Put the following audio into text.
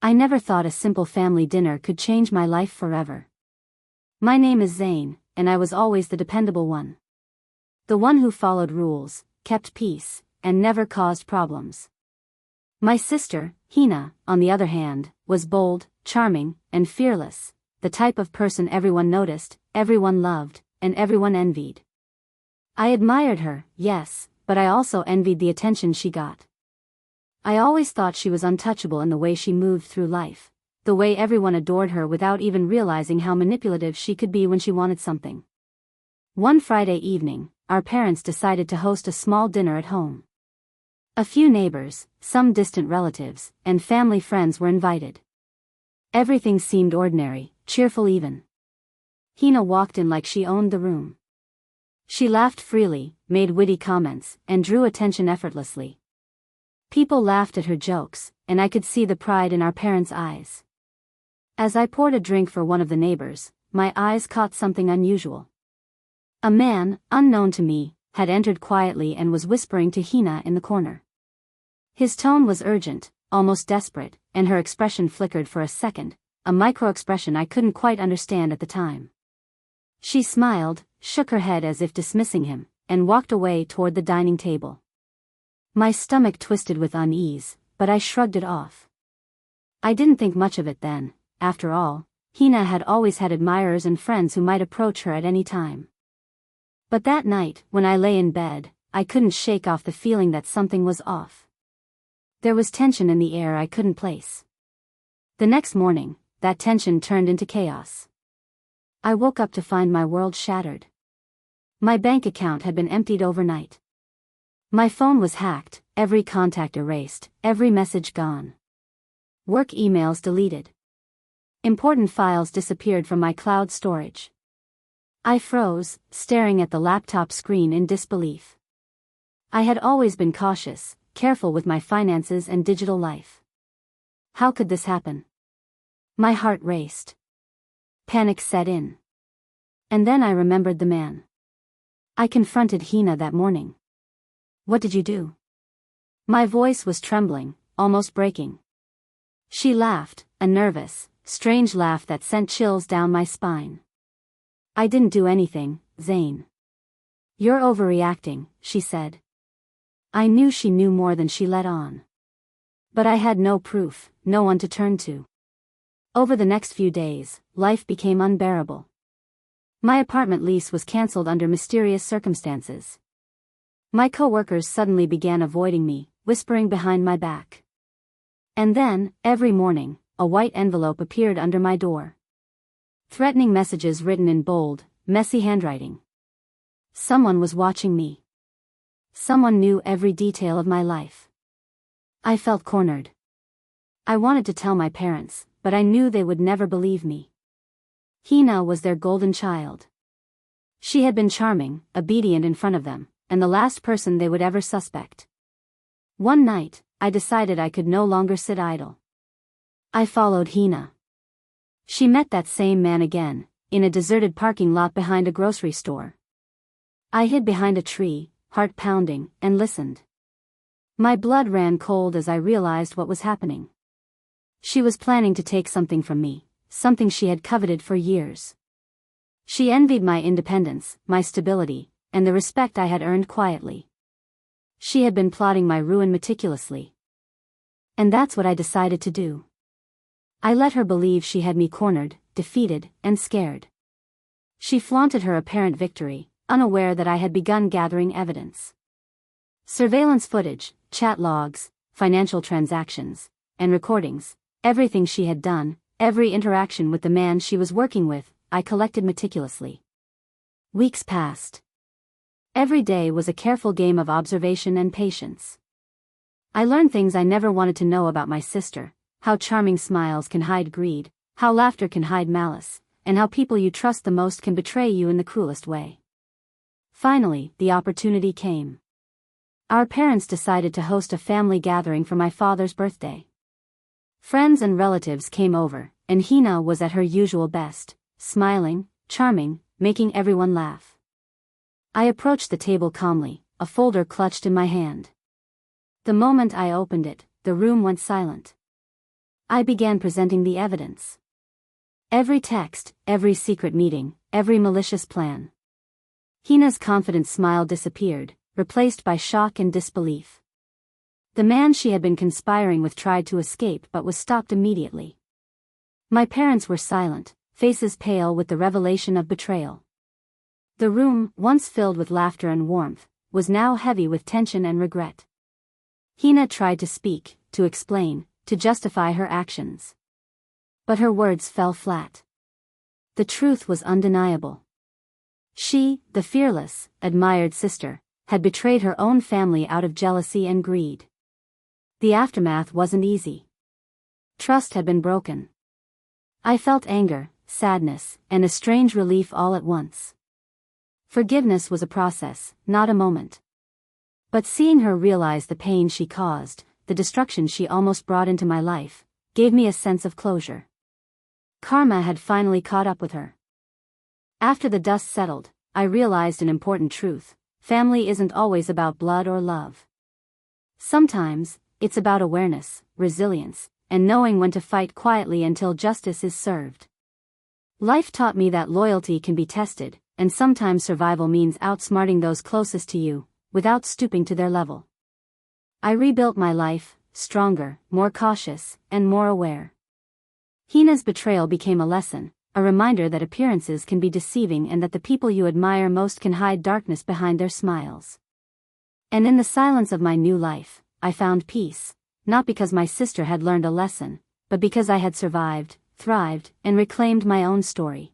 I never thought a simple family dinner could change my life forever. My name is Zain, and I was always the dependable one. The one who followed rules, kept peace, and never caused problems. My sister, Hina, on the other hand, was bold, charming, and fearless, the type of person everyone noticed, everyone loved, and everyone envied. I admired her, yes, but I also envied the attention she got. I always thought she was untouchable in the way she moved through life, the way everyone adored her without even realizing how manipulative she could be when she wanted something. One Friday evening, our parents decided to host a small dinner at home. A few neighbors, some distant relatives, and family friends were invited. Everything seemed ordinary, cheerful even. Hina walked in like she owned the room. She laughed freely, made witty comments, and drew attention effortlessly. People laughed at her jokes, and I could see the pride in our parents' eyes. As I poured a drink for one of the neighbors, my eyes caught something unusual. A man, unknown to me, had entered quietly and was whispering to Hina in the corner. His tone was urgent, almost desperate, and her expression flickered for a second, a micro-expression I couldn't quite understand at the time. She smiled, shook her head as if dismissing him, and walked away toward the dining table. My stomach twisted with unease, but I shrugged it off. I didn't think much of it then. After all, Hina had always had admirers and friends who might approach her at any time. But that night, when I lay in bed, I couldn't shake off the feeling that something was off. There was tension in the air I couldn't place. The next morning, that tension turned into chaos. I woke up to find my world shattered. My bank account had been emptied overnight. My phone was hacked, every contact erased, every message gone. Work emails deleted. Important files disappeared from my cloud storage. I froze, staring at the laptop screen in disbelief. I had always been cautious, careful with my finances and digital life. How could this happen? My heart raced. Panic set in. And then I remembered the man. I confronted Hina that morning. "What did you do?" My voice was trembling, almost breaking. She laughed, a nervous, strange laugh that sent chills down my spine. "I didn't do anything, Zain. You're overreacting," she said. I knew she knew more than she let on. But I had no proof, no one to turn to. Over the next few days, life became unbearable. My apartment lease was cancelled under mysterious circumstances. My coworkers suddenly began avoiding me, whispering behind my back. And then, every morning, a white envelope appeared under my door. Threatening messages written in bold, messy handwriting. Someone was watching me. Someone knew every detail of my life. I felt cornered. I wanted to tell my parents, but I knew they would never believe me. Hina was their golden child. She had been charming, obedient in front of them, and the last person they would ever suspect. One night, I decided I could no longer sit idle. I followed Hina. She met that same man again, in a deserted parking lot behind a grocery store. I hid behind a tree, heart pounding, and listened. My blood ran cold as I realized what was happening. She was planning to take something from me, something she had coveted for years. She envied my independence, my stability, and the respect I had earned quietly. She had been plotting my ruin meticulously. And that's what I decided to do. I let her believe she had me cornered, defeated, and scared. She flaunted her apparent victory, unaware that I had begun gathering evidence. Surveillance footage, chat logs, financial transactions, and recordings, everything she had done, every interaction with the man she was working with, I collected meticulously. Weeks passed. Every day was a careful game of observation and patience. I learned things I never wanted to know about my sister, how charming smiles can hide greed, how laughter can hide malice, and how people you trust the most can betray you in the cruelest way. Finally, the opportunity came. Our parents decided to host a family gathering for my father's birthday. Friends and relatives came over, and Hina was at her usual best, smiling, charming, making everyone laugh. I approached the table calmly, a folder clutched in my hand. The moment I opened it, the room went silent. I began presenting the evidence. Every text, every secret meeting, every malicious plan. Hina's confident smile disappeared, replaced by shock and disbelief. The man she had been conspiring with tried to escape but was stopped immediately. My parents were silent, faces pale with the revelation of betrayal. The room, once filled with laughter and warmth, was now heavy with tension and regret. Hina tried to speak, to explain, to justify her actions. But her words fell flat. The truth was undeniable. She, the fearless, admired sister, had betrayed her own family out of jealousy and greed. The aftermath wasn't easy. Trust had been broken. I felt anger, sadness, and a strange relief all at once. Forgiveness was a process, not a moment. But seeing her realize the pain she caused, the destruction she almost brought into my life, gave me a sense of closure. Karma had finally caught up with her. After the dust settled, I realized an important truth: family isn't always about blood or love. Sometimes, it's about awareness, resilience, and knowing when to fight quietly until justice is served. Life taught me that loyalty can be tested, and sometimes survival means outsmarting those closest to you, without stooping to their level. I rebuilt my life, stronger, more cautious, and more aware. Hina's betrayal became a lesson, a reminder that appearances can be deceiving and that the people you admire most can hide darkness behind their smiles. And in the silence of my new life, I found peace, not because my sister had learned a lesson, but because I had survived, thrived, and reclaimed my own story.